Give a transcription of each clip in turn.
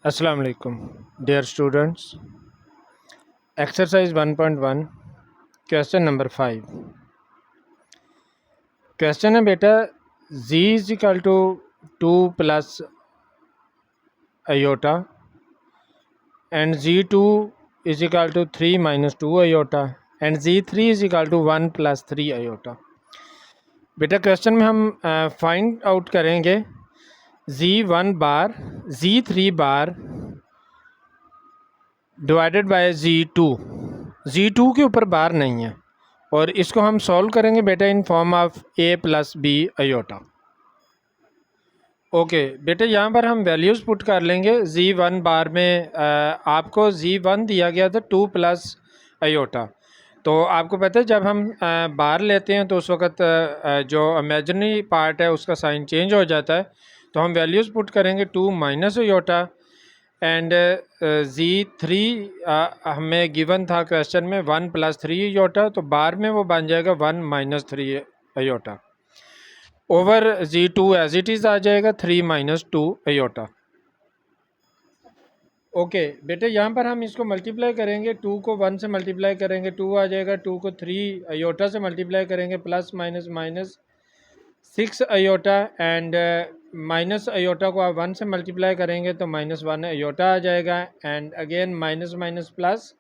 Assalamu alaikum, dear students. Exercise 1.1, question number 5. Question है बेटा, z is equal to 2 plus iota and z2 is equal to 3 minus 2 iota and z3 is equal to 1 plus 3 iota. बेटा question में हम find out करेंगे z1 bar z3 bar divided by z2 के ऊपर बार नहीं है और इसको हम सॉल्व करेंगे बेटा in form of a plus B iota. Okay बेटा यहाँ पर हम वैल्यूज़ पुट कर लेंगे। z1 बार में आपको z1 दिया गया था 2 प्लस आयोटा। तो आपको पता है जब हम बार लेते हैं तो उस वक़्त जो इमेजिनरी पार्ट है उसका साइन चेंज हो जाता है। तो हम वैल्यूज़ पुट करेंगे 2 माइनस आयोटा एंड z3 हमें गिवन था क्वेश्चन में 1 प्लस 3 आयोटा, तो बार में वो बन जाएगा 1 minus 3 iota over z2 as it is आ जाएगा 3 माइनस 2 आयोटा। ओके बेटे यहाँ पर हम इसको मल्टीप्लाई करेंगे, 2 को 1 से मल्टीप्लाई करेंगे 2 आ जाएगा, 2 को 3 आयोटा से मल्टीप्लाई करेंगे plus minus minus 6 iota and minus iota को आप 1 से मल्टीप्लाई करेंगे तो माइनस 1 आयोटा आ जाएगा and again minus minus plus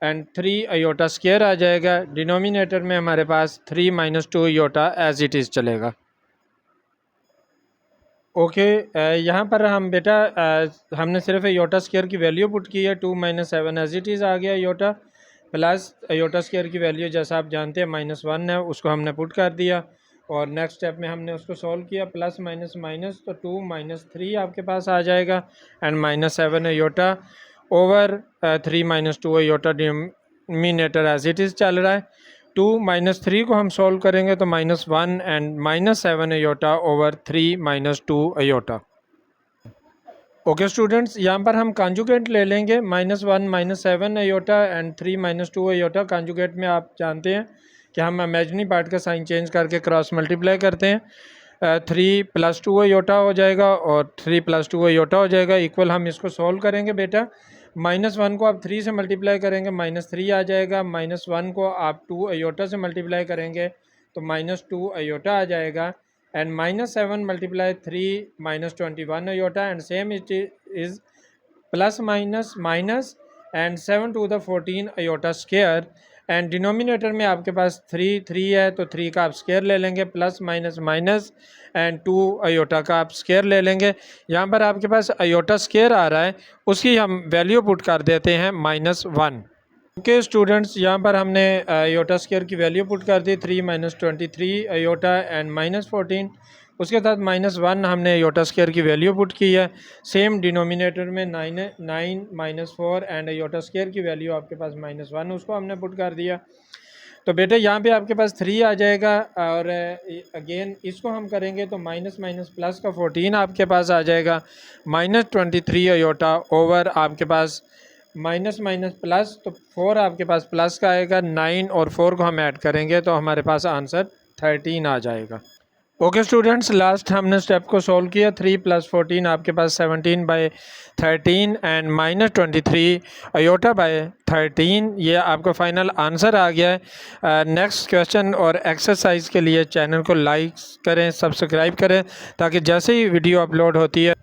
and 3 iota square आ जाएगा। डिनोमिनेटर में हमारे पास 3 minus 2 iota as it is चलेगा। ओके यहाँ पर हम बेटा हमने सिर्फ आयोटा स्क्वायर की वैल्यू पुट की है, 2 माइनस 7 एज इट इज़ आ गया आयोटा प्लस आयोटा स्क्वायर की वैल्यू जैसा आप जानते हैं -1 है, उसको हमने पुट कर दिया और नेक्स्ट स्टेप में हमने उसको सॉल्व किया प्लस माइनस माइनस, तो 2 माइनस 3 आपके पास आ जाएगा and -7 iota over 3 minus 2 iota. Denominator as it is चल रहा है। 2 माइनस 3 को हम सॉल्व करेंगे तो -1 and -7 iota over 3 minus 2 iota. Okay students, यहाँ पर हम कॉन्जुगेट ले लेंगे -1 -7 iota and 3 minus 2 iota. Conjugate में आप जानते हैं कि हम इमेजिनरी पार्ट का साइन चेंज करके क्रॉस मल्टीप्लाई करते हैं। 3 प्लस 2 आयोटा हो जाएगा और 3 प्लस 2 आयोटा हो जाएगा इक्वल। हम इसको सॉल्व करेंगे बेटा, -1 को आप 3 से मल्टीप्लाई करेंगे -3 आ जाएगा, -1 को आप 2 आयोटा से मल्टीप्लाई करेंगे तो -2 आयोटा आ जाएगा and -7 multiply 3 -21 iota and same it is plus minus minus and 7 to the 14 iota square and denominator में आपके पास 3 है तो 3 का आप स्क्वायर ले लेंगे plus minus minus and 2 iota का आप स्क्वायर ले लेंगे। यहाँ पर आपके पास आयोटा स्क्वायर आ रहा है, उसकी हम वैल्यू पुट कर देते हैं -1। ओके स्टूडेंट्स, यहाँ पर हमने आयोटा स्क्वायर की वैल्यू पुट कर दी 3 - 23 आयोटा एंड -14, उसके साथ -1 हमने आयोटा स्क्वायर की वैल्यू पुट की है। सेम डिनोमिनेटर में 9 - 4 एंड आयोटा स्क्वायर की वैल्यू आपके पास -1, उसको हमने पुट कर दिया। तो बेटे यहाँ पे आपके पास 3 आ जाएगा और अगेन इसको हम करेंगे तो माइनस माइनस प्लस का 14 आपके पास आ जाएगा, -23 आयोटा ओवर आपके पास माइनस माइनस प्लस, तो 4 आपके पास प्लस का आएगा, 9 और 4 को हम ऐड करेंगे तो हमारे पास आंसर 13 आ जाएगा। ओके स्टूडेंट्स, लास्ट हमने स्टेप को सॉल्व किया। 3 + 14 आपके पास 17/13 एंड -23 आयोटा बाय 13, ये आपका फाइनल आंसर आ गया है। नेक्स्ट क्वेश्चन और एक्सरसाइज के लिए चैनल को लाइक करें, सब्सक्राइब करें ताकि जैसे ही वीडियो अपलोड होती है